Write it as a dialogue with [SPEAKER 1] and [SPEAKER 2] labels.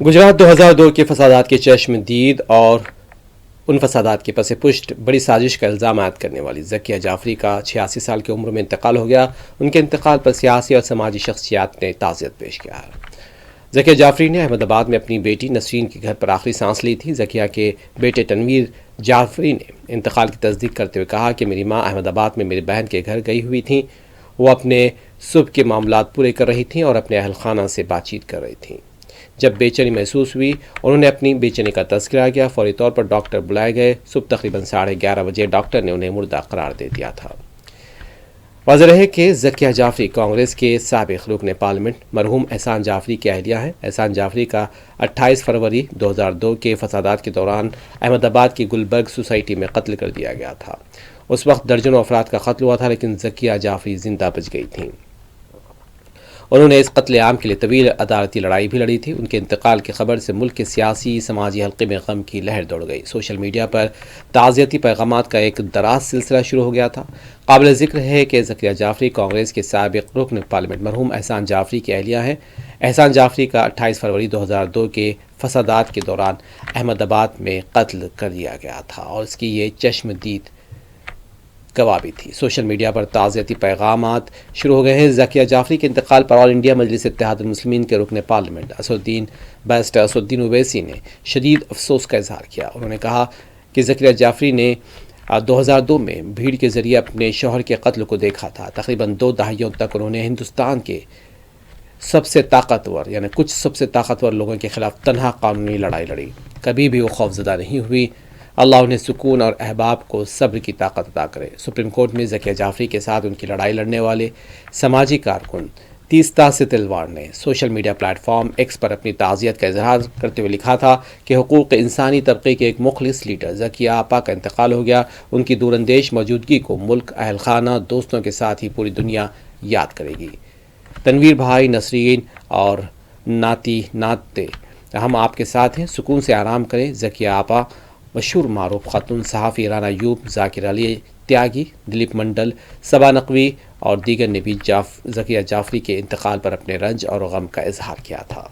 [SPEAKER 1] گجرات 2002 کے فسادات کے چشم دید اور ان فسادات کے پس پشت بڑی سازش کا الزام عائد کرنے والی ذکیہ جعفری کا 86 سال کی عمر میں انتقال ہو گیا۔ ان کے انتقال پر سیاسی اور سماجی شخصیات نے تعزیت پیش کیا ہے۔ ذکیہ جعفری نے احمد آباد میں اپنی بیٹی نسرین کے گھر پر آخری سانس لی تھی۔ ذکیہ کے بیٹے تنویر جعفری نے انتقال کی تصدیق کرتے ہوئے کہا کہ میری ماں احمد آباد میں میری بہن کے گھر گئی ہوئی تھیں۔ وہ اپنے صبح کے معاملات پورے کر رہی تھیں اور اپنے اہل خانہ سے بات چیت کر رہی تھیں۔ جب بے چینی محسوس ہوئی، انہوں نے اپنی بے چینی کا تذکرہ کیا۔ فوری طور پر ڈاکٹر بلائے گئے۔ صبح تقریباً 11:30 بجے ڈاکٹر نے انہیں مردہ قرار دے دیا تھا۔ واضح رہے کہ ذکیہ جعفری کانگریس کے سابق رکن پارلیمنٹ مرحوم احسان جعفری کی اہلیہ ہیں۔ احسان جعفری کا 28 فروری 2002 کے فسادات کے دوران احمد آباد کی گلبرگ سوسائٹی میں قتل کر دیا گیا تھا۔ اس وقت درجنوں افراد کا قتل ہوا تھا، لیکن ذکیہ جعفری زندہ بچ گئی تھیں۔ انہوں نے اس قتل عام کے لیے طویل عدالتی لڑائی بھی لڑی تھی۔ ان کے انتقال کی خبر سے ملک کے سیاسی سماجی حلقے میں غم کی لہر دوڑ گئی۔ سوشل میڈیا پر تعزیتی پیغامات کا ایک دراز سلسلہ شروع ہو گیا تھا۔ قابل ذکر ہے کہ ذکیہ جعفری کانگریس کے سابق رکن پارلیمنٹ مرحوم احسان جعفری کی اہلیہ ہیں۔ احسان جعفری کا 28 فروری 2002 کے فسادات کے دوران احمد آباد میں قتل کر دیا گیا تھا اور اس کی یہ چشم دید گواہ بھی تھی۔ سوشل میڈیا پر تعزیتی پیغامات شروع ہو گئے ہیں۔ ذکیہ جعفری کے انتقال پر آل انڈیا مجلس اتحاد المسلمین کے رکن پارلیمنٹ بیرسٹر اسدالدین اویسی نے شدید افسوس کا اظہار کیا۔ انہوں نے کہا کہ ذکیہ جعفری نے 2002 میں بھیڑ کے ذریعے اپنے شوہر کے قتل کو دیکھا تھا۔ تقریباً 2 دہائیوں تک انہوں نے ہندوستان کے سب سے طاقتور لوگوں کے خلاف تنہا قانونی لڑائی لڑی۔ کبھی بھی وہ خوفزدہ نہیں ہوئی۔ اللہ انہیں سکون اور احباب کو صبر کی طاقت عطا کرے۔ سپریم کورٹ میں ذکیہ جعفری کے ساتھ ان کی لڑائی لڑنے والے سماجی کارکن تیستا ستلوار نے social media platform X پر اپنی تعزیت کا اظہار کرتے ہوئے لکھا تھا کہ حقوق انسانی طبقے کے ایک مخلص لیڈر ذکیہ آپا کا انتقال ہو گیا۔ ان کی دور اندیش موجودگی کو ملک، اہل خانہ، دوستوں کے ساتھ ہی پوری دنیا یاد کرے گی۔ تنویر بھائی، نسرین اور ناتی ناتے، ہم آپ کے ساتھ ہیں، سکون سے آرام کریں۔ ذکیہ آپا، مشہور معروف خاتون صحافی ایران ایوب، ذاکر علی تیاگی، دلیپ منڈل، صبا نقوی اور دیگر نے بھی ذکیہ جعفری کے انتقال پر اپنے رنج اور غم کا اظہار کیا تھا۔